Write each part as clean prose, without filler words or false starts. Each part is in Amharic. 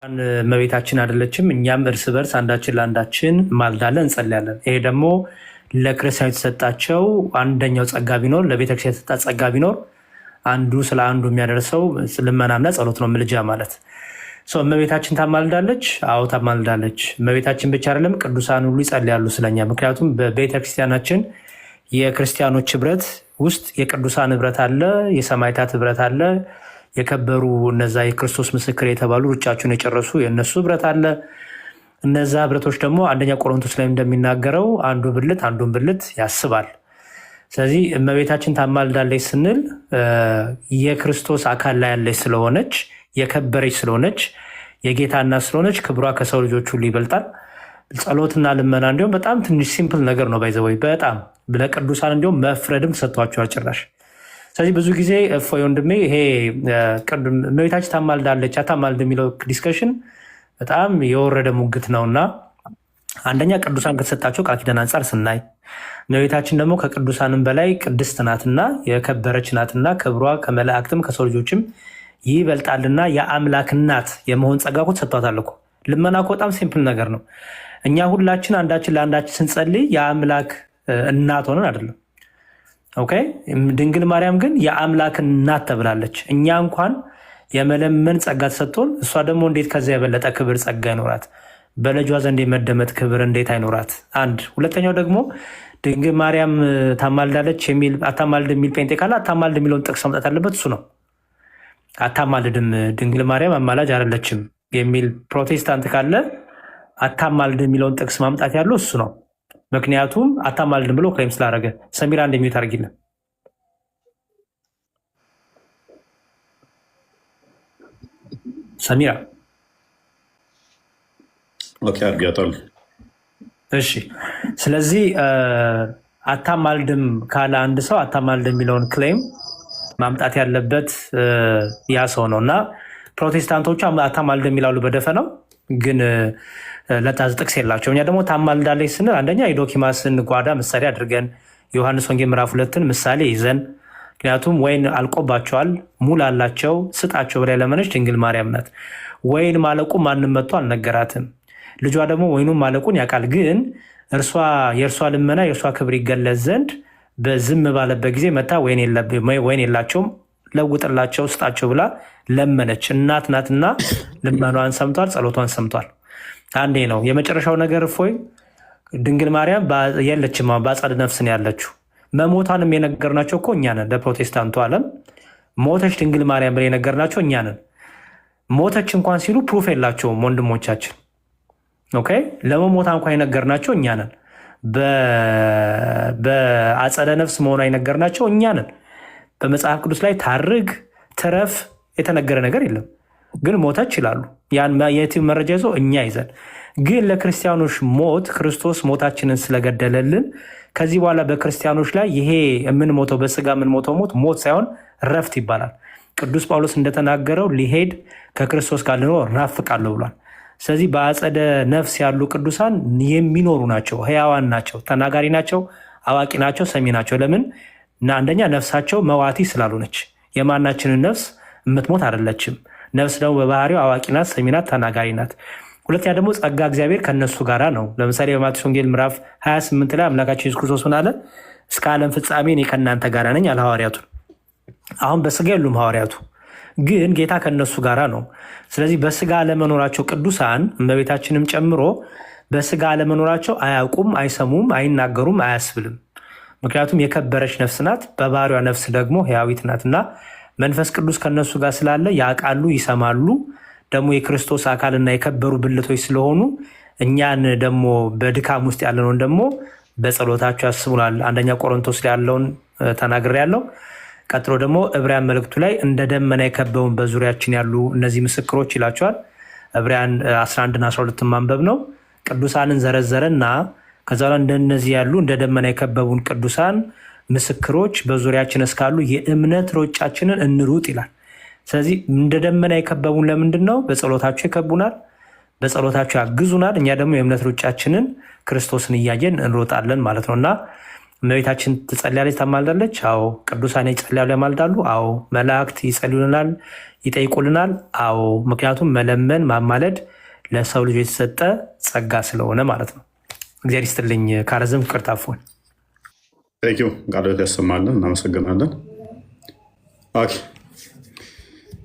እመቤታችን አይደለችም። እኛም እርስ በርስ አንዳችን ለአንዳችን ማልዳለን እንጸልያለን። ይሄ ደግሞ ለክርስቲያኑ የተሰጣቸው አንደኛው ጸጋ ቢኖር ለቤተክርስቲያን የተሰጣ ጸጋ ቢኖር አንዱ ስለ አንዱ የሚያደርሰው ልመናና ጸሎት ነው። ምልጃ ማለት እመቤታችን ታማልዳለች። አዎ ታማልዳለች። እመቤታችን ብቻ አይደለም፣ ቅዱሳን ሁሉ ይጸልያሉ ስለኛ። ምክንያቱም በቤተክርስቲያናችን የክርስቲያኖች ህብረት ውስጥ የቅዱሳን ህብረት አለ፣ የሰማዕታት ህብረት አለ፣ የከበሩ እነዛ የክርስቶስ ምስክር የተባሉ ሩጫቸውን የጨረሱ የእነሱ ህብረት አለ። እነዛ ህብረቶች ደግሞ አንደኛ ቆሮንቶስ ላይ እንደሚናገረው አንዱ ብልት አንዱን ብልት ያስባል። ስለዚህ እመቤታችን ታማልዳለች ስንል የክርስቶስ አካል ላይ ያለች ስለሆነች፣ የከበረች ስለሆነች፣ የጌታ እናት ስለሆነች ክብሯ ከሰው ልጆች ሁሉ ይበልጣል። ጸሎትና ልመና እንዲሁም በጣም ትንሽ ሲምፕል ነገር ነው። ባይዘወይ በጣም ለቅዱሳን እንዲሁም መፍረድም ተሰጥቷቸዋል ጭራሽ። ስለዚህ ብዙ ጊዜ እፎይ ወንድሜ ይሄ እመቤታችን ታማልዳለች አታማልድ የሚለው ዲስከሽን በጣም የወረደ ሙግት ነውና አንደኛ ቅዱሳን ከተሰጣቸው ቃል ኪዳን አንጻር ስናይ እመቤታችን ደግሞ ከቅዱሳንም በላይ ቅድስት ናትና የከበረች ናትና ክብሯ ከመላእክትም ከሰው ልጆችም ይበልጣልና የአምላክ እናት የመሆን ጸጋ እኮ ተሰጥቷታል እኮ። ልመና እኮ በጣም ሲምፕል ነገር ነው። እኛ ሁላችን አንዳችን ለአንዳችን ስንጸልይ የአምላክ እናት ሆነን አይደለም። ኦኬ። ድንግል ማርያም ግን የአምላክ እናት ተብላለች። እኛ እንኳን የመለመን ጸጋ ተሰጥቶን እሷ ደግሞ እንዴት ከዚያ የበለጠ ክብር ጸጋ ይኖራት? በልጇ ዘንድ የመደመጥ ክብር እንዴት አይኖራት? አንድ። ሁለተኛው ደግሞ ድንግል ማርያም ታማልዳለች የሚል አታማልድ የሚል ጴንጤ ካለ አታማልድ የሚለውን ጥቅስ ማምጣት ያለበት እሱ ነው። አታማልድም ድንግል ማርያም አማላጅ አይደለችም የሚል ፕሮቴስታንት ካለ አታማልድ የሚለውን ጥቅስ ማምጣት ያለው እሱ ነው። ምክንያቱም አታማልድም ብሎ ክሌም ስላደረገ። ሰሚራ እንደሚዩት አድርጊልን። ሰሚራ አድርጊያታለሁ። እሺ። ስለዚህ አታማልድም ካለ አንድ ሰው አታማልድ የሚለውን ክሌም ማምጣት ያለበት ያ ሰው ነው። እና ፕሮቴስታንቶቹ አታማልድ የሚላሉ በደፈናው ግን ለታዝ ጥቅስ የላቸው። እኛ ደግሞ ታማልዳለች ስንል አንደኛ የዶኪማስን ጓዳ ምሳሌ አድርገን ዮሐንስ ወንጌል ምዕራፍ 2ን ምሳሌ ይዘን፣ ምክንያቱም ወይን አልቆባቸዋል ሙል አላቸው ስጣቸው ብላ ለመነች ድንግል ማርያም ናት። ወይን ማለቁ ማንም መጥቶ አልነገራትም። ልጇ ደግሞ ወይኑን ማለቁን ያውቃል። ግን የእርሷ ልመና የእርሷ ክብር ይገለጽ ዘንድ በዝም ባለበት ጊዜ መታ ወይን የላቸውም ለውጥላቸው ስጣቸው ብላ ለመነች። እናት ናትና ልመኗን ሰምቷል፣ ጸሎቷን ሰምቷል። አንዴ ነው። የመጨረሻው ነገር እፎይ ድንግል ማርያም የለችም፣ በአጸደ ነፍስን ያለችው። መሞቷንም የነገርናቸው እኮ እኛ ነን። ለፕሮቴስታንቱ ዓለም ሞተች ድንግል ማርያም ብለን የነገርናቸው እኛ ነን። ሞተች እንኳን ሲሉ ፕሩፍ የላቸውም ወንድሞቻችን። ኦኬ። ለመሞታ እንኳን የነገርናቸው እኛ ነን። በአጸደ ነፍስ መሆኗ የነገርናቸው እኛ ነን። በመጽሐፍ ቅዱስ ላይ ታርግ ትረፍ የተነገረ ነገር የለም። ግን ሞተች ይላሉ። ያን የቲም መረጃ ይዞ እኛ ይዘን ግን ለክርስቲያኖች ሞት ክርስቶስ ሞታችንን ስለገደለልን ከዚህ በኋላ በክርስቲያኖች ላይ ይሄ የምንሞተው በስጋ የምንሞተው ሞት ሳይሆን ረፍት ይባላል። ቅዱስ ጳውሎስ እንደተናገረው ሊሄድ ከክርስቶስ ጋር ልኖር እናፍቃለሁ ብሏል። ስለዚህ በአጸደ ነፍስ ያሉ ቅዱሳን የሚኖሩ ናቸው፣ ሕያዋን ናቸው፣ ተናጋሪ ናቸው፣ አዋቂ ናቸው፣ ሰሚ ናቸው። ለምን? እና አንደኛ ነፍሳቸው መዋቲ ስላልሆነች የማናችንን ነፍስ የምትሞት አይደለችም። ነፍስ ደግሞ በባህሪው አዋቂ ናት፣ ሰሚ ናት፣ ተናጋሪ ናት። ሁለተኛ ደግሞ ጸጋ እግዚአብሔር ከነሱ ጋራ ነው። ለምሳሌ በማቴዎስ ወንጌል ምዕራፍ 28 ላይ አምላካችን ኢየሱስ ክርስቶስ ምን አለ? እስከ ዓለም ፍጻሜ እኔ ከእናንተ ጋር ነኝ አለ ሐዋርያቱን። አሁን በስጋ የሉም ሐዋርያቱ፣ ግን ጌታ ከነሱ ጋራ ነው። ስለዚህ በስጋ አለመኖራቸው ቅዱሳን እመቤታችንም ጨምሮ በስጋ አለመኖራቸው አያውቁም፣ አይሰሙም፣ አይናገሩም፣ አያስብልም። ምክንያቱም የከበረች ነፍስ ናት፣ በባህሪዋ ነፍስ ደግሞ ሕያዊት ናትና መንፈስ ቅዱስ ከነሱ ጋር ስላለ ያውቃሉ፣ ይሰማሉ። ደግሞ የክርስቶስ አካልና የከበሩ ብልቶች ስለሆኑ እኛን ደግሞ በድካም ውስጥ ያለነውን ደግሞ በጸሎታቸው ያስቡናል። አንደኛ ቆሮንቶስ ላይ ያለውን ተናግሬ ያለው። ቀጥሎ ደግሞ ዕብራውያን መልእክቱ ላይ እንደ ደመና የከበቡን በዙሪያችን ያሉ እነዚህ ምስክሮች ይላቸዋል። ዕብራውያን 11ና 12 ማንበብ ነው። ቅዱሳንን ዘረዘረና ከዛ በኋላ እንደነዚህ ያሉ እንደ ደመና የከበቡን ቅዱሳን ምስክሮች በዙሪያችን እስካሉ የእምነት ሩጫችንን እንሩጥ ይላል። ስለዚህ እንደ ደመና የከበቡን ለምንድን ነው? በጸሎታቸው ይከቡናል፣ በጸሎታቸው ያግዙናል። እኛ ደግሞ የእምነት ሩጫችንን ክርስቶስን እያየን እንሮጣለን ማለት ነው። እና እመቤታችን ትጸልያለች፣ ታማልዳለች። አዎ። ቅዱሳን ይጸልያሉ፣ ያማልዳሉ። አዎ። መላእክት ይጸልዩልናል፣ ይጠይቁልናል። አዎ። ምክንያቱም መለመን ማማለድ ለሰው ልጅ የተሰጠ ጸጋ ስለሆነ ማለት ነው። እግዚአብሔር ይስጥልኝ። ካረዝም ቅርታፎን ቴንኪው ቃሎት ያሰማለን። እናመሰግናለን።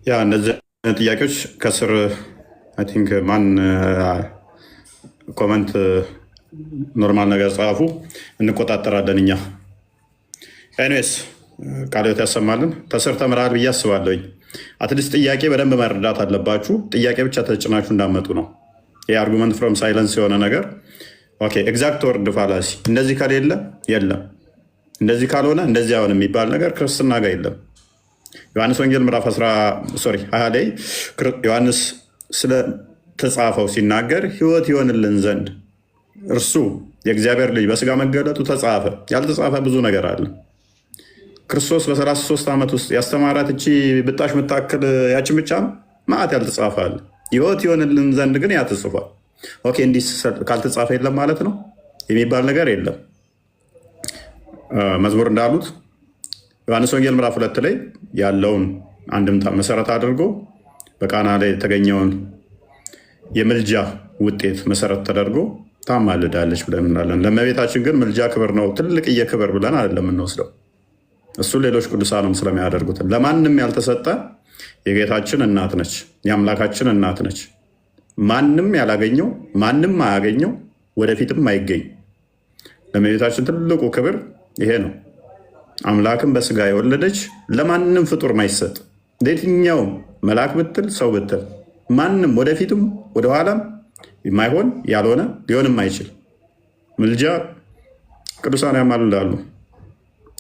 ያ እነዚህ ጥያቄዎች ከስር አይ ቲንክ ማን ኮመንት ኖርማል ነገር ጻፉ፣ እንቆጣጠራለን እኛ። ኤኒዌይስ ቃሎት ያሰማልን። ከስር ተምራል ብዬ አስባለሁኝ። አትሊስት ጥያቄ በደንብ መረዳት አለባችሁ። ጥያቄ ብቻ ተጭናችሁ እንዳመጡ ነው። ይህ አርጉመንት ፍሮም ሳይለንስ የሆነ ነገር ኤግዛክት ወርድ ፋላሲ፣ እንደዚህ ከሌለ የለም፣ እንደዚህ ካልሆነ እንደዚህ አሁን የሚባል ነገር ክርስትና ጋር የለም። ዮሐንስ ወንጌል ምዕራፍ 20 ላይ ዮሐንስ ስለተጻፈው ሲናገር ሕይወት ይሆንልን ዘንድ እርሱ የእግዚአብሔር ልጅ በስጋ መገለጡ ተጻፈ። ያልተጻፈ ብዙ ነገር አለ። ክርስቶስ በ33 ዓመት ውስጥ ያስተማራት እቺ ብጣሽ የምታክል ያችን ብቻ ማዕት ያልተጻፈ አለ። ሕይወት ይሆንልን ዘንድ ግን ያ ተጽፏል። ኦኬ፣ እንዲህ ካልተጻፈ የለም ማለት ነው የሚባል ነገር የለም። መዝሙር እንዳሉት ዮሐንስ ወንጌል ምዕራፍ 2 ላይ ያለውን አንድምታ መሰረት አድርጎ በቃና ላይ የተገኘውን የምልጃ ውጤት መሰረት ተደርጎ ታማልዳለች ብለን እንላለን። ለእመቤታችን ግን ምልጃ ክብር ነው፣ ትልቅዬ ክብር ብለን አይደለም የምንወስደው። እሱ ሌሎች ቅዱሳንም ስለሚያደርጉት ለማንም ያልተሰጠ የጌታችን እናት ነች፣ የአምላካችን እናት ነች። ማንም ያላገኘው ማንም አያገኘው፣ ወደፊትም አይገኝ። ለእመቤታችን ትልቁ ክብር ይሄ ነው። አምላክን በስጋ የወለደች ለማንም ፍጡር ማይሰጥ ለየትኛውም መልአክ ብትል ሰው ብትል ማንም ወደፊትም ወደኋላም የማይሆን ያልሆነ ሊሆንም አይችል ምልጃ ቅዱሳን ያማልዳሉ።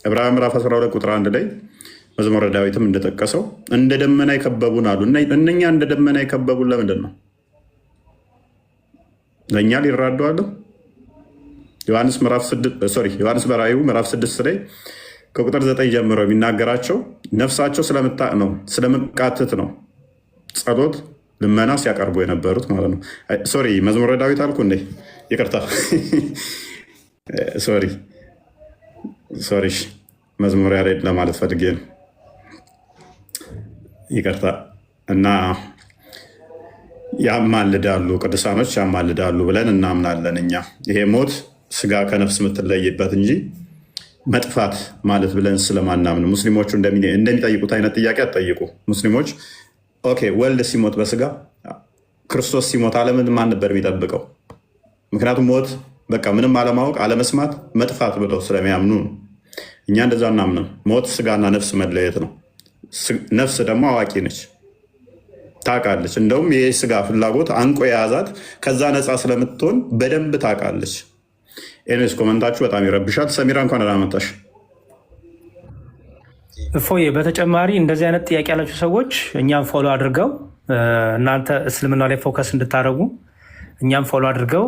ዕብራውያን ምዕራፍ 12 ቁጥር 1 ላይ መዝሙረ ዳዊትም እንደጠቀሰው እንደ ደመና የከበቡን አሉ። እነኛ እንደ ደመና የከበቡን ለምንድን ነው? ለእኛ ሊራዱ አሉ። ዮሐንስ በራእዩ ምዕራፍ 6 ላይ ከቁጥር 9 ጀምሮ የሚናገራቸው ነፍሳቸው ስለምታቅ ነው፣ ስለመቃተት ነው ጸሎት ልመና ሲያቀርቡ የነበሩት ማለት ነው። ሶሪ መዝሙረ ዳዊት አልኩ እንዴ? ይቅርታ ሶሪ መዝሙር ያሬድ ለማለት ፈልጌ ነው። ይቅርታ። እና ያማልዳሉ፣ ቅዱሳኖች ያማልዳሉ ብለን እናምናለን እኛ። ይሄ ሞት ስጋ ከነፍስ የምትለይበት እንጂ መጥፋት ማለት ብለን ስለማናምን ሙስሊሞቹ እንደሚጠይቁት አይነት ጥያቄ አትጠይቁ። ሙስሊሞች ኦኬ ወልድ ሲሞት በስጋ ክርስቶስ ሲሞት ዓለምን ማን ነበር የሚጠብቀው? ምክንያቱም ሞት በቃ ምንም አለማወቅ አለመስማት መጥፋት ብለው ስለሚያምኑ ነው። እኛ እንደዛ እናምንም። ሞት ስጋና ነፍስ መለየት ነው። ነፍስ ደግሞ አዋቂ ነች፣ ታውቃለች። እንደውም ይህ ስጋ ፍላጎት አንቆ የያዛት ከዛ ነፃ ስለምትሆን በደንብ ታውቃለች። ኤኒዌይስ ኮመንታችሁ በጣም ይረብሻል። ሰሚራ እንኳን አላመጣሽ። እፎዬ በተጨማሪ እንደዚህ አይነት ጥያቄ ያላቸው ሰዎች እኛም ፎሎ አድርገው እናንተ እስልምና ላይ ፎከስ እንድታደርጉ እኛም ፎሎ አድርገው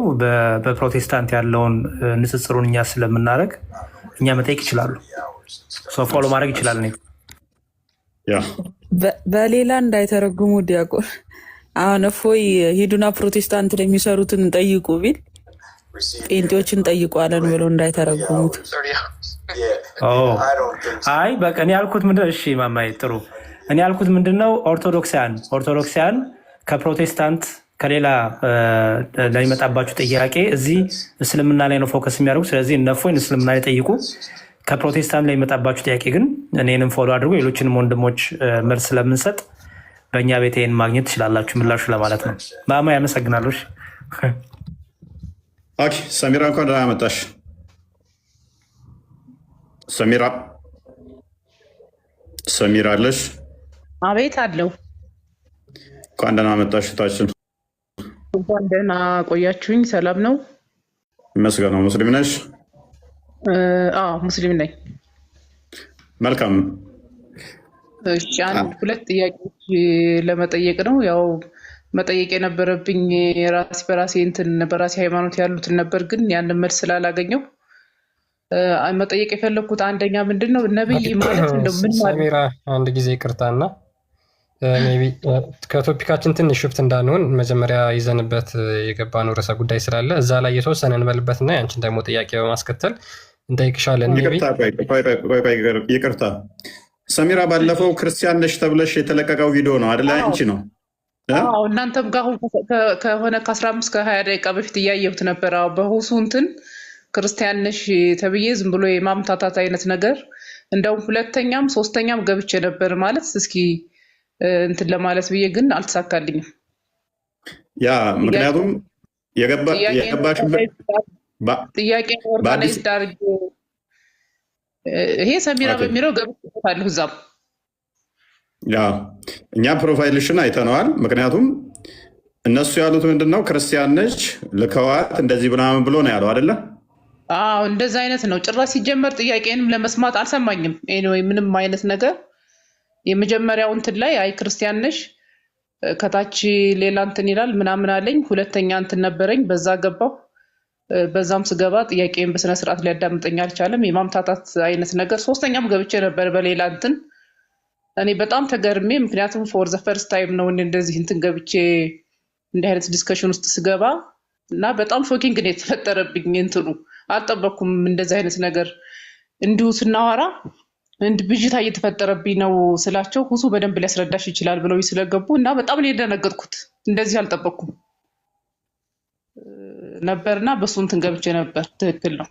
በፕሮቴስታንት ያለውን ንጽጽሩን እኛ ስለምናደርግ እኛ መጠየቅ ይችላሉ። ፎሎ ማድረግ ይችላል። በሌላ እንዳይተረጉሙ ዲያቆን አሁን እፎይ ሂዱና ፕሮቴስታንት ላይ የሚሰሩትን ጠይቁ ቢል ጴንጤዎችን ጠይቋለን ብለው እንዳይተረጉሙት። አይ በቃ እኔ ያልኩት ምንድን ነው? እሺ ማማዬ ጥሩ። እኔ ያልኩት ምንድን ነው? ኦርቶዶክሳውያን ከፕሮቴስታንት ከሌላ ለሚመጣባችሁ ጥያቄ እዚህ እስልምና ላይ ነው ፎከስ የሚያደርጉ። ስለዚህ እነፎይን እስልምና ላይ ጠይቁ። ከፕሮቴስታንት ላይ የሚመጣባችሁ ጥያቄ ግን እኔንም ፎሎ አድርጎ ሌሎችንም ወንድሞች መልስ ስለምንሰጥ በእኛ ቤት ይህን ማግኘት ትችላላችሁ፣ ምላሹ ለማለት ነው። ማማ ያመሰግናለሁ። ሰሚራ እንኳን ደህና መጣሽ። ሰሚራ አለሽ? አቤት አለው። እንኳን ደህና መጣሽ ታችን። እንኳን ደህና ቆያችሁኝ። ሰላም ነው? ይመስገን ነው። ሙስሊም ነሽ? ሙስሊም ነኝ። መልካም። እሺ አንድ ሁለት ጥያቄዎች ለመጠየቅ ነው። ያው መጠየቅ የነበረብኝ በራሴ ሃይማኖት ያሉትን ነበር፣ ግን ያንን መልስ ስላላገኘው መጠየቅ የፈለግኩት አንደኛ ምንድን ነው ነብይ ማለት እንደው ምን ማለት? ሰሚራ አንድ ጊዜ ይቅርታና ከቶፒካችን ትንሽ ሽፍት እንዳንሆን መጀመሪያ ይዘንበት የገባነው ርዕሰ ጉዳይ ስላለ እዛ ላይ የተወሰነ እንበልበትና ያንቺን ደግሞ ጥያቄ በማስከተል እንጠይቅሻለን። ይቅርታ ሰሚራ፣ ባለፈው ክርስቲያን ነሽ ተብለሽ የተለቀቀው ቪዲዮ ነው አይደል? አንቺ ነው እናንተም ጋር አሁን ከሆነ ከ15 ከ20 ደቂቃ በፊት እያየሁት ነበር። በሁሱ እንትን ክርስቲያን ነሽ ተብዬ ዝም ብሎ የማምታታት አይነት ነገር እንደውም ሁለተኛም ሶስተኛም ገብቼ ነበር ማለት እስኪ እንትን ለማለት ብዬ ግን አልተሳካልኝም። ያ ምክንያቱም የገባሽበት ጥያቄ ኦርጋናይዝ ዳርግ ይሄ ሰሚራ በሚለው ገብቼበታለሁ። እዛም እኛ ፕሮፋይልሽን አይተነዋል። ምክንያቱም እነሱ ያሉት ምንድነው ክርስቲያን ነች ልከዋት እንደዚህ ምናምን ብሎ ነው ያለው አይደለ? አዎ እንደዛ አይነት ነው። ጭራሽ ሲጀመር ጥያቄንም ለመስማት አልሰማኝም። ኤኒዌይ ምንም አይነት ነገር የመጀመሪያው እንትን ላይ አይ ክርስቲያን ነሽ ከታች ሌላ እንትን ይላል ምናምን አለኝ። ሁለተኛ እንትን ነበረኝ በዛ ገባው። በዛም ስገባ ጥያቄን በስነ ስርዓት ሊያዳምጠኝ አልቻለም። የማምታታት አይነት ነገር ሶስተኛም ገብቼ ነበር በሌላ እንትን። እኔ በጣም ተገርሜ ምክንያቱም ፎር ዘ ፈርስት ታይም ነው እንደዚህ እንትን ገብቼ እንዲህ አይነት ዲስከሽን ውስጥ ስገባ እና በጣም ሾኪንግ ነው የተፈጠረብኝ። እንትኑ አልጠበኩም እንደዚህ አይነት ነገር እንዲሁ ስናወራ እንድ ብዥታ እየተፈጠረብኝ ነው ስላቸው ሁሱ በደንብ ሊያስረዳሽ ይችላል ብለው ስለገቡ እና በጣም ነው የደነገጥኩት። እንደዚህ አልጠበኩም ነበርና በሱ እንትን ገብቼ ነበር። ትክክል ነው።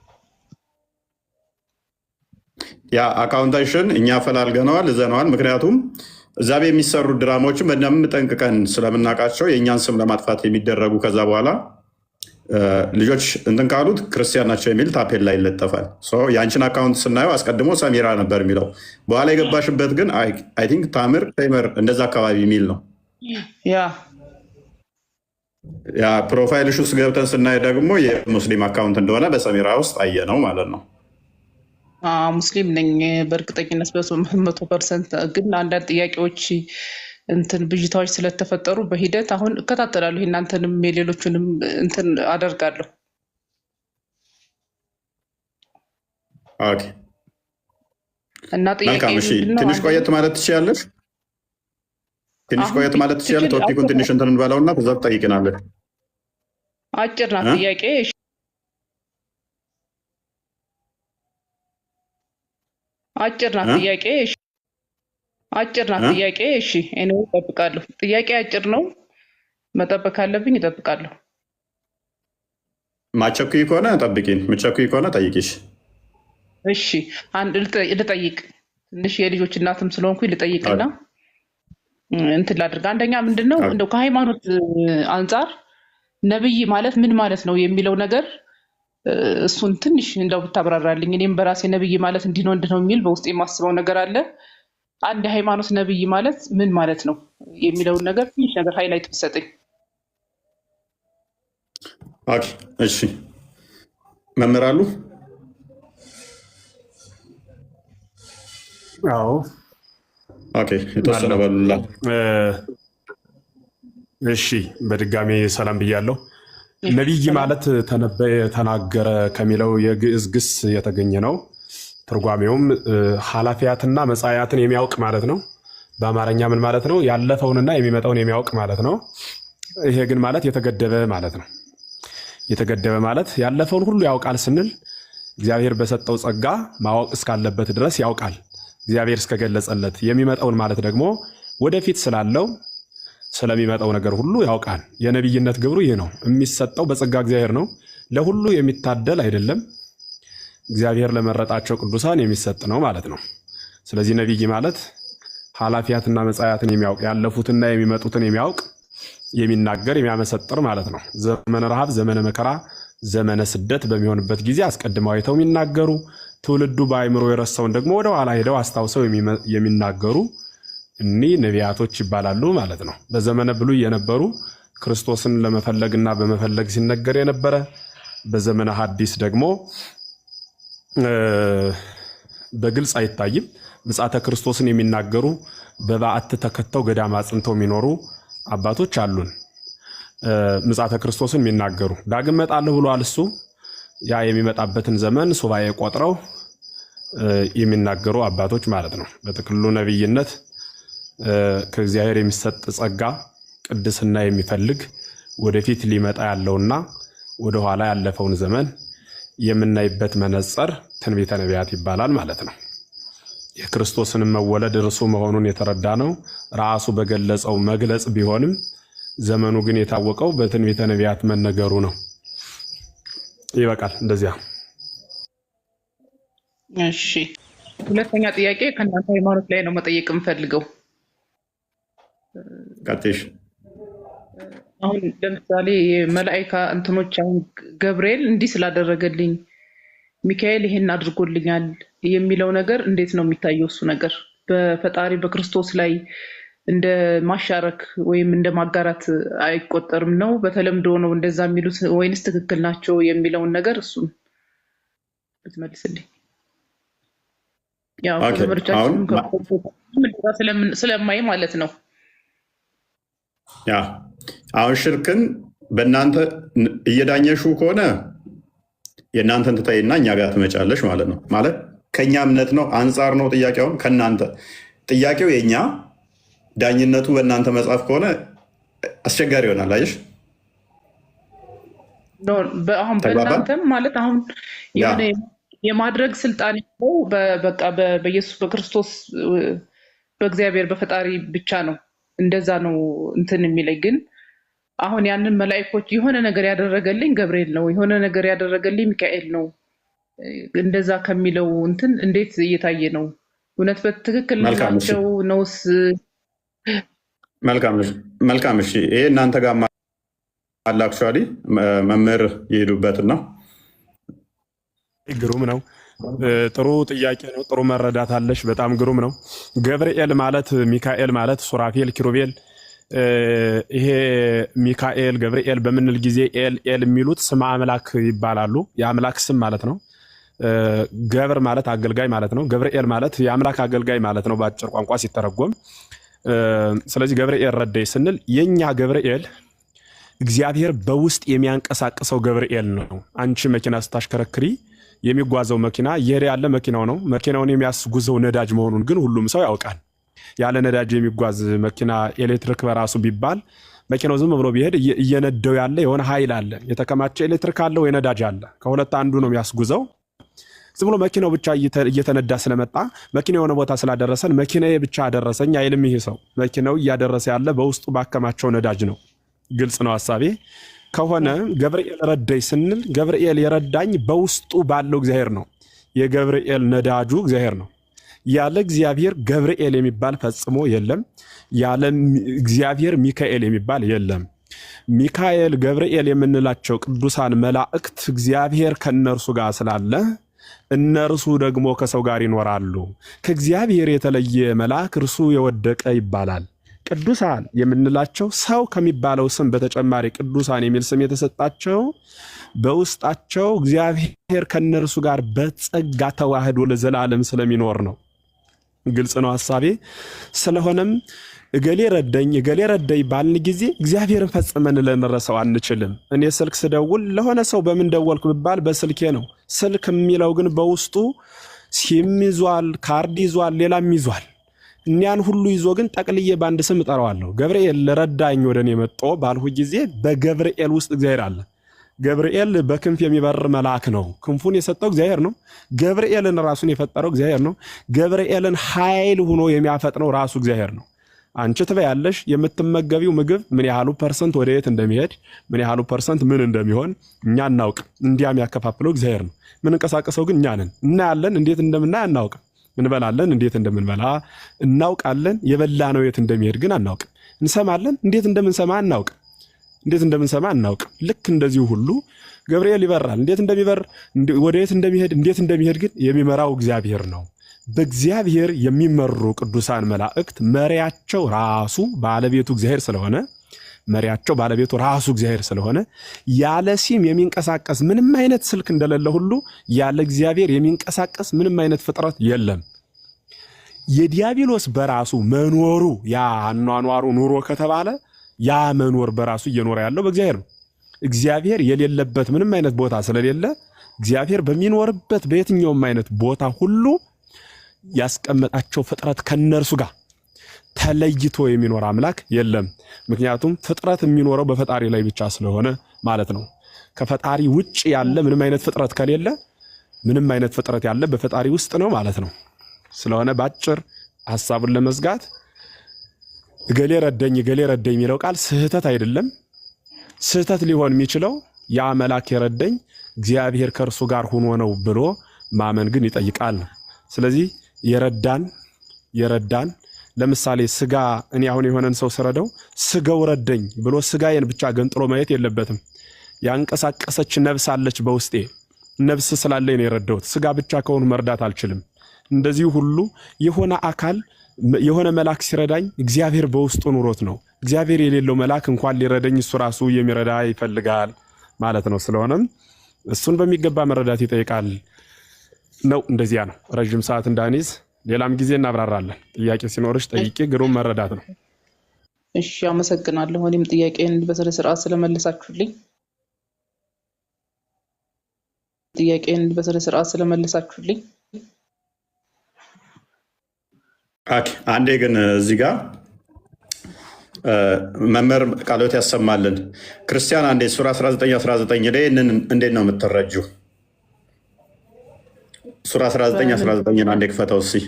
ያ አካውንታሽን እኛ ፈላልገነዋል፣ እዘነዋል። ምክንያቱም እዛ የሚሰሩ ድራማዎችን በደንብ ጠንቅቀን ስለምናውቃቸው የእኛን ስም ለማጥፋት የሚደረጉ ከዛ በኋላ ልጆች እንትን ካሉት ክርስቲያን ናቸው የሚል ታፔል ላይ ይለጠፋል። የአንችን አካውንት ስናየው አስቀድሞ ሰሚራ ነበር የሚለው፣ በኋላ የገባሽበት ግን አይ ቲንክ ታምር ቴመር እንደዛ አካባቢ የሚል ነው። ያ ፕሮፋይልሽ ውስጥ ገብተን ስናይ ደግሞ የሙስሊም አካውንት እንደሆነ በሰሚራ ውስጥ አየ ነው ማለት ነው። ሙስሊም ነኝ በእርግጠኝነት 100%። ግን አንዳንድ ጥያቄዎች እንትን ብዥታዎች ስለተፈጠሩ በሂደት አሁን እከታተላለሁ። እናንተንም የሌሎቹንም እንትን አደርጋለሁ። እና ጥያቄ ትንሽ ቆየት ማለት ትችያለሽ። ትንሽ ቆየት ማለት ትችያለሽ። ቶፒኩን ትንሽ እንትን እንበለውና ከዛ ትጠይቅናለሽ። አጭር ናት ጥያቄ። አጭር ናት ጥያቄ። አጭር ናት ጥያቄ። እሺ እኔ እጠብቃለሁ። ጥያቄ አጭር ነው። መጠበቅ ካለብኝ እጠብቃለሁ። ማቸኩይ ከሆነ ጠብቂኝ፣ ምቸኩይ ከሆነ ጠይቂሽ። እሺ አንድ ልጠይቅ። ትንሽ የልጆች እናትም ስለሆንኩኝ ልጠይቅና እንትን ላድርግ። አንደኛ ምንድነው እንደው ከሃይማኖት አንጻር ነብይ ማለት ምን ማለት ነው የሚለው ነገር እሱን ትንሽ እንደው ብታብራራልኝ። እኔም በራሴ ነብይ ማለት እንዲህ ነው የሚል በውስጥ የማስበው ነገር አለ። አንድ የሃይማኖት ነብይ ማለት ምን ማለት ነው የሚለውን ነገር ትንሽ ነገር ሃይላይት ብትሰጠኝ። እሺ መምህር አሉ? አዎ የተወሰነ በሉላ። እሺ በድጋሚ ሰላም ብያለሁ። ነቢይ ማለት ተነበየ፣ ተናገረ ከሚለው የግዕዝ ግስ የተገኘ ነው። ትርጓሜውም ኃላፊያትና መጻያትን የሚያውቅ ማለት ነው። በአማርኛ ምን ማለት ነው? ያለፈውንና የሚመጣውን የሚያውቅ ማለት ነው። ይሄ ግን ማለት የተገደበ ማለት ነው። የተገደበ ማለት ያለፈውን ሁሉ ያውቃል ስንል እግዚአብሔር በሰጠው ጸጋ ማወቅ እስካለበት ድረስ ያውቃል፣ እግዚአብሔር እስከገለጸለት። የሚመጣውን ማለት ደግሞ ወደፊት ስላለው ስለሚመጣው ነገር ሁሉ ያውቃል። የነቢይነት ግብሩ ይህ ነው። የሚሰጠው በጸጋ እግዚአብሔር ነው። ለሁሉ የሚታደል አይደለም። እግዚአብሔር ለመረጣቸው ቅዱሳን የሚሰጥ ነው ማለት ነው። ስለዚህ ነቢይ ማለት ኃላፊያትና መጻያትን የሚያውቅ፣ ያለፉትና የሚመጡትን የሚያውቅ፣ የሚናገር፣ የሚያመሰጥር ማለት ነው። ዘመነ ረሃብ፣ ዘመነ መከራ፣ ዘመነ ስደት በሚሆንበት ጊዜ አስቀድመው አይተው የሚናገሩ፣ ትውልዱ በአእምሮ የረሳውን ደግሞ ወደ ኋላ ሄደው አስታውሰው የሚናገሩ እኒህ ነቢያቶች ይባላሉ ማለት ነው። በዘመነ ብሉይ የነበሩ ክርስቶስን ለመፈለግና በመፈለግ ሲነገር የነበረ፣ በዘመነ ሐዲስ ደግሞ በግልጽ አይታይም ምጽአተ ክርስቶስን የሚናገሩ፣ በበዓት ተከተው ገዳም አጽንተው የሚኖሩ አባቶች አሉን። ምጽአተ ክርስቶስን የሚናገሩ ዳግም እመጣለሁ ብሏል እሱ። ያ የሚመጣበትን ዘመን ሱባኤ ቆጥረው የሚናገሩ አባቶች ማለት ነው። በጥቅሉ ነቢይነት ከእግዚአብሔር የሚሰጥ ጸጋ፣ ቅድስና የሚፈልግ ወደፊት ሊመጣ ያለውና ወደኋላ ያለፈውን ዘመን የምናይበት መነጽር ትንቢተ ነቢያት ይባላል ማለት ነው። የክርስቶስንም መወለድ እርሱ መሆኑን የተረዳ ነው ራሱ በገለጸው መግለጽ ቢሆንም ዘመኑ ግን የታወቀው በትንቢተ ነቢያት መነገሩ ነው። ይበቃል። እንደዚያ። እሺ፣ ሁለተኛ ጥያቄ ከእናንተ ሃይማኖት ላይ ነው መጠየቅ የምፈልገው። ቀጥሽ። አሁን ለምሳሌ የመላእክት እንትኖች አሁን ገብርኤል እንዲህ ስላደረገልኝ ሚካኤል ይሄን አድርጎልኛል የሚለው ነገር እንዴት ነው የሚታየው? እሱ ነገር በፈጣሪ በክርስቶስ ላይ እንደ ማሻረክ ወይም እንደ ማጋራት አይቆጠርም ነው? በተለምዶ ነው እንደዛ የሚሉት ወይንስ ትክክል ናቸው የሚለውን ነገር እሱን ብትመልስልኝ። ያው ተመልካቾቻችን ስለማይ ማለት ነው። ያ አሁን ሽርክን በእናንተ እየዳኘሹ ከሆነ የእናንተን ትታይና እኛ ጋር ትመጫለሽ ማለት ነው። ማለት ከእኛ እምነት ነው አንጻር ነው ጥያቄውን ከእናንተ ጥያቄው የእኛ ዳኝነቱ በእናንተ መጽሐፍ ከሆነ አስቸጋሪ ይሆናል። አየሽ አሁን በእናንተም ማለት አሁን የሆነ የማድረግ ስልጣን ያለው በቃ በኢየሱስ በክርስቶስ በእግዚአብሔር በፈጣሪ ብቻ ነው። እንደዛ ነው እንትን የሚለኝ ግን አሁን ያንን መላእክቶች የሆነ ነገር ያደረገልኝ ገብርኤል ነው፣ የሆነ ነገር ያደረገልኝ ሚካኤል ነው፣ እንደዛ ከሚለው እንትን እንዴት እየታየ ነው? እውነት በትክክል ናቸው ነውስ? መልካም። እሺ፣ ይሄ እናንተ ጋር አለ። አክቹዋሊ መምህር ይሄዱበትና ግሩም ነው። ጥሩ ጥያቄ ነው። ጥሩ መረዳት አለሽ። በጣም ግሩም ነው። ገብርኤል ማለት ሚካኤል ማለት ሱራፌል፣ ኪሩቤል ይሄ ሚካኤል ገብርኤል በምንል ጊዜ ኤል የሚሉት ስም አምላክ ይባላሉ። የአምላክ ስም ማለት ነው። ገብር ማለት አገልጋይ ማለት ነው። ገብርኤል ማለት የአምላክ አገልጋይ ማለት ነው በአጭር ቋንቋ ሲተረጎም። ስለዚህ ገብርኤል ረዳይ ስንል የኛ ገብርኤል እግዚአብሔር በውስጥ የሚያንቀሳቅሰው ገብርኤል ነው። አንቺ መኪና ስታሽከረክሪ የሚጓዘው መኪና እየሄደ ያለ መኪናው ነው። መኪናውን የሚያስጉዘው ነዳጅ መሆኑን ግን ሁሉም ሰው ያውቃል። ያለ ነዳጅ የሚጓዝ መኪና ኤሌክትሪክ በራሱ ቢባል መኪናው ዝም ብሎ ቢሄድ እየነደው ያለ የሆነ ኃይል አለ። የተከማቸ ኤሌክትሪክ አለ ወይ ነዳጅ አለ። ከሁለት አንዱ ነው የሚያስጉዘው። ዝም ብሎ መኪናው ብቻ እየተነዳ ስለመጣ መኪና የሆነ ቦታ ስላደረሰን መኪናዬ ብቻ አደረሰኝ አይልም። ይሄ ሰው መኪናው እያደረሰ ያለ በውስጡ ባከማቸው ነዳጅ ነው። ግልጽ ነው ሐሳቤ ከሆነ ገብርኤል ረዳኝ ስንል ገብርኤል የረዳኝ በውስጡ ባለው እግዚአብሔር ነው። የገብርኤል ነዳጁ እግዚአብሔር ነው። ያለ እግዚአብሔር ገብርኤል የሚባል ፈጽሞ የለም። ያለ እግዚአብሔር ሚካኤል የሚባል የለም። ሚካኤል ገብርኤል የምንላቸው ቅዱሳን መላእክት እግዚአብሔር ከነርሱ ጋር ስላለ እነርሱ ደግሞ ከሰው ጋር ይኖራሉ። ከእግዚአብሔር የተለየ መልአክ እርሱ የወደቀ ይባላል። ቅዱሳን የምንላቸው ሰው ከሚባለው ስም በተጨማሪ ቅዱሳን የሚል ስም የተሰጣቸው በውስጣቸው እግዚአብሔር ከነርሱ ጋር በጸጋ ተዋህዶ ለዘላለም ስለሚኖር ነው። ግልጽ ነው ሐሳቤ። ስለሆነም እገሌ ረዳኝ ባልን ጊዜ እግዚአብሔርን ፈጽመን ልንረሳው አንችልም። እኔ ስልክ ስደውል ለሆነ ሰው በምን ደወልኩ ብባል በስልኬ ነው። ስልክ የሚለው ግን በውስጡ ሲም ይዟል፣ ካርድ ይዟል፣ ሌላም ይዟል። እኒያን ሁሉ ይዞ ግን ጠቅልዬ በአንድ ስም እጠራዋለሁ። ገብርኤል ረዳኝ ወደ እኔ መጥቶ ባልሁ ጊዜ በገብርኤል ውስጥ እግዚአብሔር አለ። ገብርኤል በክንፍ የሚበር መልአክ ነው። ክንፉን የሰጠው እግዚአብሔር ነው። ገብርኤልን ራሱን የፈጠረው እግዚአብሔር ነው። ገብርኤልን ኃይል ሆኖ የሚያፈጥነው ራሱ እግዚአብሔር ነው። አንቺ ትበያለሽ፣ የምትመገቢው ምግብ ምን ያህሉ ፐርሰንት ወደ የት እንደሚሄድ ምን ያህሉ ፐርሰንት ምን እንደሚሆን እኛ እናውቅ። እንዲያም ያከፋፍለው እግዚአብሔር ነው። ምን እንቀሳቀሰው ግን እኛ ነን። እናያለን፣ እንዴት እንደምናይ አናውቅም። እንበላለን፣ እንዴት እንደምንበላ እናውቃለን። የበላነው የት እንደሚሄድ ግን አናውቅም። እንሰማለን፣ እንዴት እንደምንሰማ አናውቅም። ልክ እንደዚሁ ሁሉ ገብርኤል ይበራል። እንዴት እንደሚበር ወደ የት እንደሚሄድ እንዴት እንደሚሄድ ግን የሚመራው እግዚአብሔር ነው። በእግዚአብሔር የሚመሩ ቅዱሳን መላእክት መሪያቸው ራሱ ባለቤቱ እግዚአብሔር ስለሆነ ያለ ሲም የሚንቀሳቀስ ምንም አይነት ስልክ እንደሌለ ሁሉ ያለ እግዚአብሔር የሚንቀሳቀስ ምንም አይነት ፍጥረት የለም። የዲያብሎስ በራሱ መኖሩ ያ አኗኗሩ ኑሮ ከተባለ ያ መኖር በራሱ እየኖረ ያለው በእግዚአብሔር ነው። እግዚአብሔር የሌለበት ምንም አይነት ቦታ ስለሌለ እግዚአብሔር በሚኖርበት በየትኛውም አይነት ቦታ ሁሉ ያስቀመጣቸው ፍጥረት ከነርሱ ጋር ተለይቶ የሚኖር አምላክ የለም። ምክንያቱም ፍጥረት የሚኖረው በፈጣሪ ላይ ብቻ ስለሆነ ማለት ነው። ከፈጣሪ ውጭ ያለ ምንም አይነት ፍጥረት ከሌለ ምንም አይነት ፍጥረት ያለ በፈጣሪ ውስጥ ነው ማለት ነው። ስለሆነ ባጭር ሐሳቡን ለመዝጋት እገሌ ረደኝ የሚለው ቃል ስህተት አይደለም። ስህተት ሊሆን የሚችለው ያ መልአክ የረደኝ እግዚአብሔር ከእርሱ ጋር ሆኖ ነው ብሎ ማመን ግን ይጠይቃል። ስለዚህ የረዳን ለምሳሌ ስጋ እኔ አሁን የሆነን ሰው ስረዳው ስጋው ረደኝ ብሎ ስጋዬን ብቻ ገንጥሎ ማየት የለበትም። ያንቀሳቀሰች ነፍስ አለች በውስጤ፣ ነፍስ ስላለኝ ነው የረዳሁት። ስጋ ብቻ ከሆነ መርዳት አልችልም። እንደዚህ ሁሉ የሆነ አካል የሆነ መልአክ ሲረዳኝ እግዚአብሔር በውስጡ ኑሮት ነው። እግዚአብሔር የሌለው መልአክ እንኳን ሊረዳኝ እሱ ራሱ የሚረዳ ይፈልጋል ማለት ነው። ስለሆነም እሱን በሚገባ መረዳት ይጠይቃል ነው። እንደዚያ ነው። ረጅም ሰዓት እንዳንይዝ ሌላም ጊዜ እናብራራለን። ጥያቄ ሲኖርሽ ጠይቄ ግሩም መረዳት ነው። እሺ፣ አመሰግናለሁ። እኔም ጥያቄን በስነ ስርዓት ስለመለሳችሁልኝ አንዴ ግን እዚህ ጋር መምህር ቃሎት ያሰማልን። ክርስቲያን አንዴ ሱራ 19:19 ላይ እንዴት ነው የምትረጁ? ሱራ 19:19 አንዴ ክፈተው እስኪ።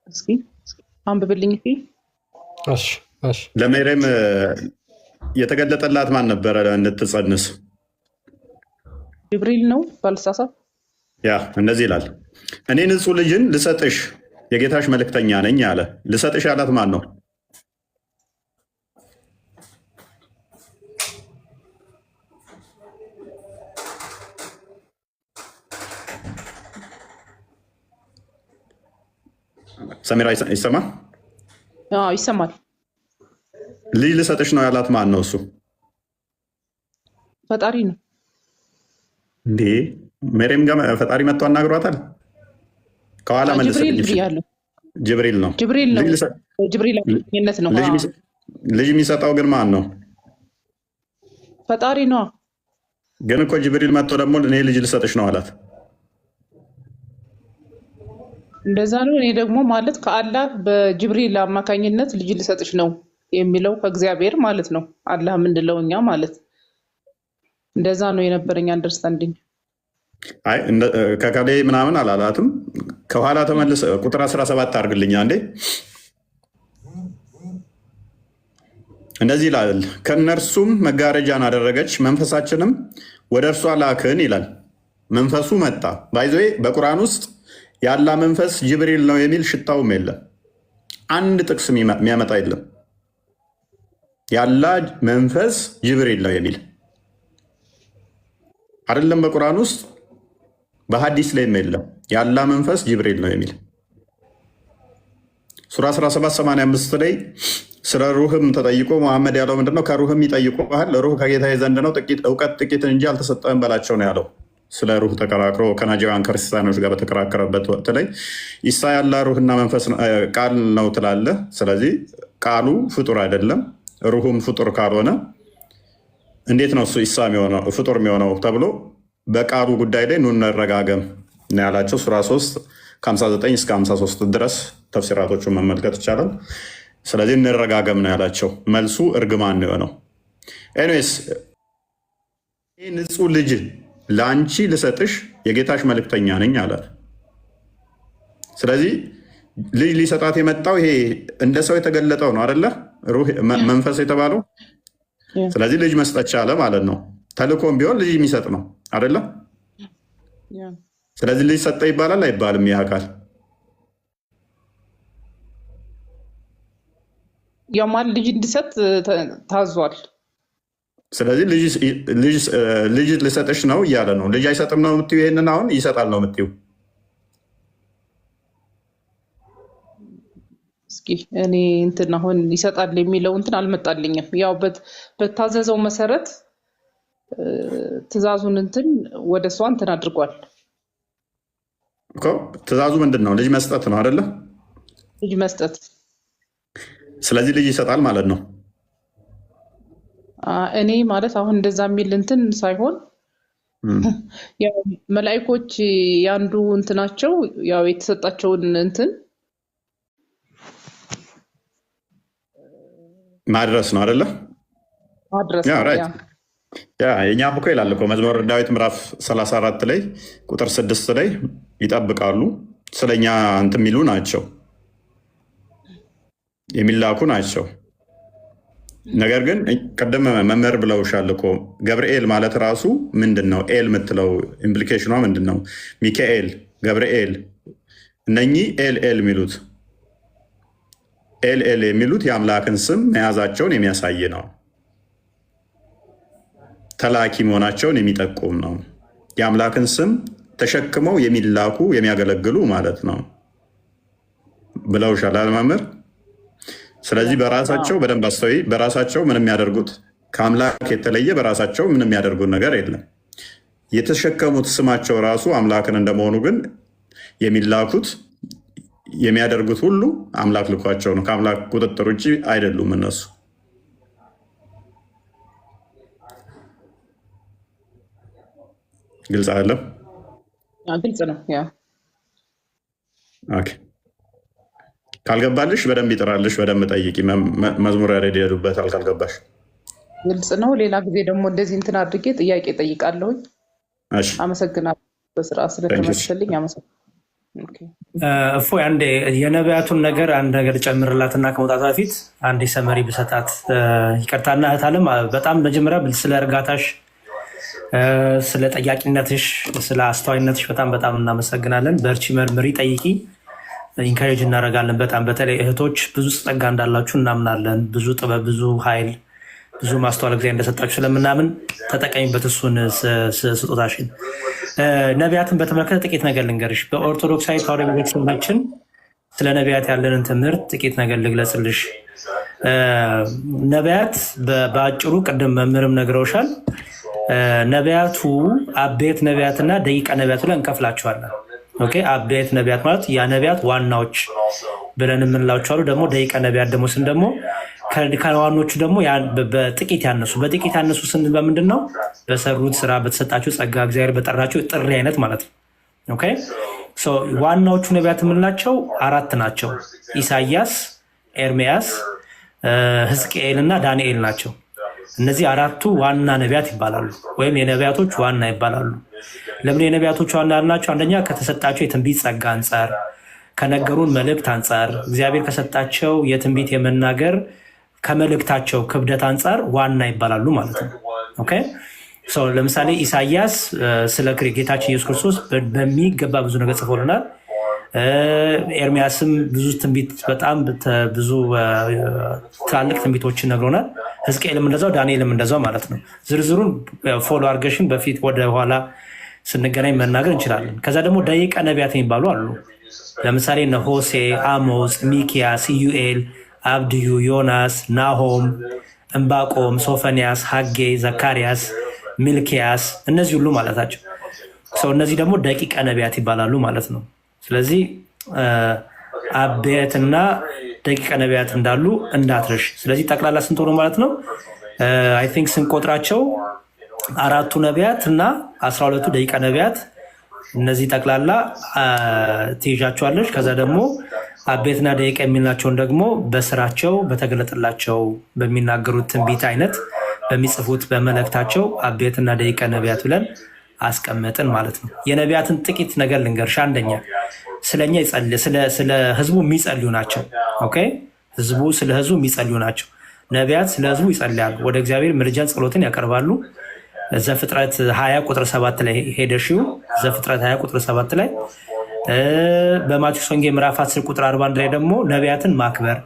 እስኪ አንብብልኝ። ለሜሬም የተገለጠላት ማን ነበረ እንድትጸንስ? ጅብሪል ነው ባልሳሳት። ያ እንደዚህ ይላል፣ እኔ ንጹሕ ልጅን ልሰጥሽ የጌታሽ መልእክተኛ ነኝ አለ። ልሰጥሽ ያላት ማን ነው? ሰሚራ ይሰማ? ይሰማል። ልጅ ልሰጥሽ ነው ያላት ማን ነው? እሱ ፈጣሪ ነው እንዴ? ሜሬም ጋር ፈጣሪ መጥቶ አናግሯታል። ከኋላ መልሰልኝ። ጅብሪል ነው። ልጅ የሚሰጠው ግን ማን ነው? ፈጣሪ ነው። ግን እኮ ጅብሪል መጥቶ ደግሞ እኔ ልጅ ልሰጥሽ ነው አላት። እንደዛ ነው። እኔ ደግሞ ማለት ከአላህ በጅብሪል አማካኝነት ልጅ ልሰጥሽ ነው የሚለው ከእግዚአብሔር ማለት ነው። አላህ ምንድለው እኛ ማለት እንደዛ ነው የነበረኝ አንደርስታንዲንግ። አይ ከከሌ ምናምን አላላትም። ከኋላ ተመልሰ ቁጥር 17 አድርግልኛ እንዴ። እንደዚህ ይላል፣ ከእነርሱም መጋረጃን አደረገች፣ መንፈሳችንም ወደ እርሷ ላክን ይላል። መንፈሱ መጣ። ባይዘዌ በቁርአን ውስጥ ያላ መንፈስ ጅብሪል ነው የሚል ሽታውም የለም። አንድ ጥቅስ የሚያመጣ የለም ያላ መንፈስ ጅብሪል ነው የሚል አይደለም። በቁርአን ውስጥ በሐዲስ ላይም የለም ያላ መንፈስ ጅብሪል ነው የሚል። ሱራ 17:85 ላይ ስለ ሩህም ተጠይቆ መሐመድ ያለው ምንድነው? ከሩህም ይጠይቁሃል፣ ሩህ ከጌታዬ ዘንድ ነው፣ እውቀት ጥቂትን እንጂ አልተሰጠህም በላቸው ነው ያለው። ስለ ሩህ ተከራክሮ ከናጂያን ክርስቲያኖች ጋር በተከራከረበት ወቅት ላይ ኢሳ ያላ ሩህና መንፈስ ቃል ነው ትላለህ። ስለዚህ ቃሉ ፍጡር አይደለም። ሩሁም ፍጡር ካልሆነ እንዴት ነው እሱ ኢሳ ፍጡር የሚሆነው ተብሎ በቃሉ ጉዳይ ላይ ኑ እንረጋገም ነው ያላቸው። ሱራ 3:59 እስከ 53 ድረስ ተፍሲራቶቹን መመልከት ይቻላል። ስለዚህ እንረጋገም ነው ያላቸው። መልሱ እርግማን ነው የሆነው። ኤኒዌይስ ይህ ንጹሕ ልጅ ለአንቺ ልሰጥሽ የጌታሽ መልእክተኛ ነኝ አላት። ስለዚህ ልጅ ሊሰጣት የመጣው ይሄ እንደ ሰው የተገለጠው ነው አደለ? ሩህ መንፈስ የተባለው። ስለዚህ ልጅ መስጠት ቻለ ማለት ነው። ተልኮም ቢሆን ልጅ የሚሰጥ ነው አደለ? ስለዚህ ልጅ ሰጠ ይባላል አይባልም? ይህ አካል ያማል ልጅ እንዲሰጥ ታዟል። ስለዚህ ልጅ ልሰጥሽ ነው እያለ ነው። ልጅ አይሰጥም ነው የምትይው? ይሄንን አሁን ይሰጣል ነው የምትይው? እስኪ እኔ እንትን አሁን ይሰጣል የሚለው እንትን አልመጣልኝም። ያው በታዘዘው መሰረት ትእዛዙን እንትን ወደ እሷ እንትን አድርጓል እኮ። ትእዛዙ ምንድን ነው? ልጅ መስጠት ነው አይደለ? ልጅ መስጠት። ስለዚህ ልጅ ይሰጣል ማለት ነው። እኔ ማለት አሁን እንደዛ የሚል እንትን ሳይሆን ያው መላእክቶች ያንዱ እንትናቸው ያው የተሰጣቸውን እንትን ማድረስ ነው አይደለ? ማድረስ ያ ነው። ራይት። ያ የእኛም እኮ ይላል እኮ መዝሙረ ዳዊት ምዕራፍ 34 ላይ ቁጥር 6 ላይ ይጠብቃሉ፣ ስለኛ እንትን የሚሉ ናቸው፣ የሚላኩ ናቸው። ነገር ግን ቅድም መምህር ብለውሻል እኮ ገብርኤል ማለት ራሱ ምንድን ነው? ኤል የምትለው ኢምፕሊኬሽኗ ምንድን ነው? ሚካኤል፣ ገብርኤል እነኚህ ኤል የሚሉት ኤል የሚሉት የአምላክን ስም መያዛቸውን የሚያሳይ ነው። ተላኪ መሆናቸውን የሚጠቁም ነው። የአምላክን ስም ተሸክመው የሚላኩ የሚያገለግሉ ማለት ነው ብለውሻል መምህር። ስለዚህ በራሳቸው በደንብ አስተውይ። በራሳቸው ምንም የሚያደርጉት ከአምላክ የተለየ በራሳቸው ምንም የሚያደርጉት ነገር የለም። የተሸከሙት ስማቸው ራሱ አምላክን እንደመሆኑ ግን የሚላኩት የሚያደርጉት ሁሉ አምላክ ልኳቸው ነው። ከአምላክ ቁጥጥር ውጭ አይደሉም እነሱ። ግልጽ አይደለም? ግልጽ ነው። ያ ኦኬ። ካልገባልሽ በደንብ ይጥራልሽ፣ በደንብ ጠይቂ። መዝሙር ያሬድ ይሄዱበታል ካልገባሽ። ግልጽ ነው። ሌላ ጊዜ ደግሞ እንደዚህ እንትን አድርጌ ጥያቄ ጠይቃለሁኝ። አመሰግናለሁ። በስርዓት ስለተመሰልኝ አመሰግናለሁ። እፎይ አንዴ የነቢያቱን ነገር አንድ ነገር ጨምርላትና ከመውጣት በፊት አንዴ ሰመሪ ብሰጣት ይቅርታና እህት አለም በጣም መጀመሪያ ስለ እርጋታሽ፣ ስለ ጠያቂነትሽ፣ ስለ አስተዋይነትሽ በጣም በጣም እናመሰግናለን። በርቺ፣ መርምሪ፣ ጠይቂ፣ ኢንካሬጅ እናደርጋለን። በጣም በተለይ እህቶች ብዙ ጸጋ እንዳላችሁ እናምናለን። ብዙ ጥበብ፣ ብዙ ኃይል፣ ብዙ ማስተዋል ጊዜ እንደሰጣችሁ ስለምናምን ተጠቀሚበት እሱን ስጦታሽን። ነቢያትን በተመለከተ ጥቂት ነገር ልንገርሽ። በኦርቶዶክሳዊ ተዋሕዶ ቤተክርስቲያናችን ስለ ነቢያት ያለንን ትምህርት ጥቂት ነገር ልግለጽልሽ። ነቢያት በአጭሩ ቅድም መምህርም ነግረውሻል። ነቢያቱ አበይት ነቢያትና ደቂቀ ነቢያቱ ላይ እንከፍላቸዋለን። ኦኬ፣ አበይት ነቢያት ማለት የነቢያት ዋናዎች ብለን የምንላቸው አሉ። ደግሞ ደቂቀ ነቢያት ደግሞ ስን ደግሞ ከዋኖቹ ደግሞ በጥቂት ያነሱ። በጥቂት ያነሱ ስንል በምንድን ነው? በሰሩት ስራ፣ በተሰጣቸው ጸጋ፣ እግዚአብሔር በጠራቸው ጥሪ አይነት ማለት ነው። ኦኬ፣ ዋናዎቹ ነቢያት የምንላቸው 4 ናቸው። ኢሳያስ፣ ኤርሚያስ፣ ሕዝቅኤል እና ዳንኤል ናቸው። እነዚህ 4ቱ ዋና ነቢያት ይባላሉ፣ ወይም የነቢያቶች ዋና ይባላሉ። ለምን የነቢያቶች ዋና ያልናቸው? አንደኛ ከተሰጣቸው የትንቢት ጸጋ አንጻር፣ ከነገሩን መልእክት አንጻር፣ እግዚአብሔር ከሰጣቸው የትንቢት የመናገር ከመልእክታቸው ክብደት አንጻር ዋና ይባላሉ ማለት ነው። ኦኬ፣ ለምሳሌ ኢሳያስ ስለ ጌታችን ኢየሱስ ክርስቶስ በሚገባ ብዙ ነገር ጽፎልናል። ኤርሚያስም ብዙ ትንቢት፣ በጣም ብዙ ትላልቅ ትንቢቶችን ነግሮናል። ሕዝቅኤልም እንደዛው፣ ዳንኤልም እንደዛው ማለት ነው። ዝርዝሩን ፎሎ አድርገሽን በፊት ወደ ኋላ ስንገናኝ መናገር እንችላለን። ከዛ ደግሞ ደቂቀ ነቢያት የሚባሉ አሉ። ለምሳሌ እነ ሆሴ፣ አሞጽ፣ ሚኪያስ፣ ኢዩኤል፣ አብድዩ፣ ዮናስ፣ ናሆም፣ እምባቆም፣ ሶፈንያስ፣ ሐጌ፣ ዘካርያስ፣ ሚልኪያስ እነዚህ ሁሉ ማለታቸው ሰው። እነዚህ ደግሞ ደቂቀ ነቢያት ይባላሉ ማለት ነው። ስለዚህ አበይትና ደቂቀ ነቢያት እንዳሉ እንዳትረሽ። ስለዚህ ጠቅላላ ስንት ሆኖ ማለት ነው? አይ ቲንክ ስንቆጥራቸው 4ቱ ነቢያት እና 12ቱ ደቂቀ ነቢያት፣ እነዚህ ጠቅላላ ትይዣቸዋለች። ከዛ ደግሞ አበይትና ደቂቀ የሚላቸውን ደግሞ በስራቸው በተገለጠላቸው በሚናገሩት ትንቢት አይነት በሚጽፉት በመልእክታቸው አበይትና ደቂቀ ነቢያት ብለን አስቀመጥን ማለት ነው። የነቢያትን ጥቂት ነገር ልንገርሽ። አንደኛ ስለኛ ስለ ህዝቡ የሚጸልዩ ናቸው። ኦኬ፣ ህዝቡ ስለ ህዝቡ የሚጸልዩ ናቸው። ነቢያት ስለ ህዝቡ ይጸልያሉ፣ ወደ እግዚአብሔር ምልጃን ጸሎትን ያቀርባሉ። ዘፍጥረት 20 ቁጥር 7 ላይ ሄደሽው ዘፍጥረት 20 ቁጥር 7 ላይ በማቴዎስ ወንጌል ምዕራፍ 10 ቁጥር 41 ላይ ደግሞ ነቢያትን ማክበር፣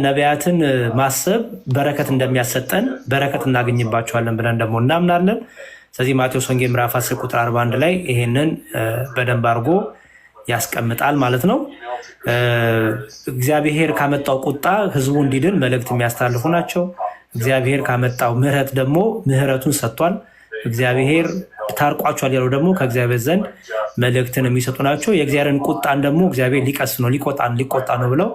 ነቢያትን ማሰብ በረከት እንደሚያሰጠን በረከት እናገኝባቸዋለን ብለን ደግሞ እናምናለን። ስለዚህ ማቴዎስ ወንጌል ምዕራፍ 10 ቁጥር 41 ላይ ይሄንን በደንብ አድርጎ ያስቀምጣል ማለት ነው። እግዚአብሔር ካመጣው ቁጣ ህዝቡ እንዲድን መልእክት የሚያስተላልፉ ናቸው። እግዚአብሔር ካመጣው ምሕረት ደግሞ ምሕረቱን ሰጥቷል። እግዚአብሔር ታርቋቸዋል ያለው ደግሞ ከእግዚአብሔር ዘንድ መልእክትን የሚሰጡ ናቸው። የእግዚአብሔርን ቁጣን ደግሞ እግዚአብሔር ሊቀስ ነው ሊቆጣ ነው ብለው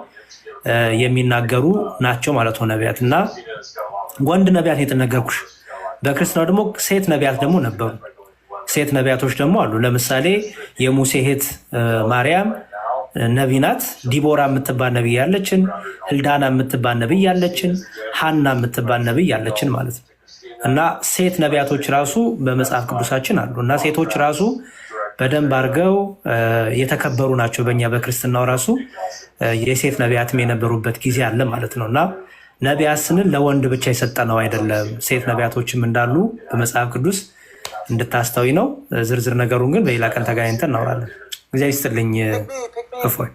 የሚናገሩ ናቸው ማለት ነው ነቢያት። እና ወንድ ነቢያት የተነገርኩሽ። በክርስትናው ደግሞ ሴት ነቢያት ደግሞ ነበሩ። ሴት ነቢያቶች ደግሞ አሉ። ለምሳሌ የሙሴ እህት ማርያም ነቢይ ናት። ዲቦራ የምትባል ነቢይ ያለችን፣ ህልዳና የምትባል ነቢይ ያለችን፣ ሀና የምትባል ነቢይ ያለችን ማለት ነው። እና ሴት ነቢያቶች ራሱ በመጽሐፍ ቅዱሳችን አሉ። እና ሴቶች ራሱ በደንብ አድርገው የተከበሩ ናቸው። በእኛ በክርስትናው ራሱ የሴት ነቢያትም የነበሩበት ጊዜ አለ ማለት ነው። እና ነቢያት ስንል ለወንድ ብቻ የሰጠነው አይደለም፣ ሴት ነቢያቶችም እንዳሉ በመጽሐፍ ቅዱስ እንድታስተዊ ነው። ዝርዝር ነገሩን ግን በሌላ ቀን ተገናኝተን እናወራለን። እግዚአብሔር ይስጥልኝ። እፎይ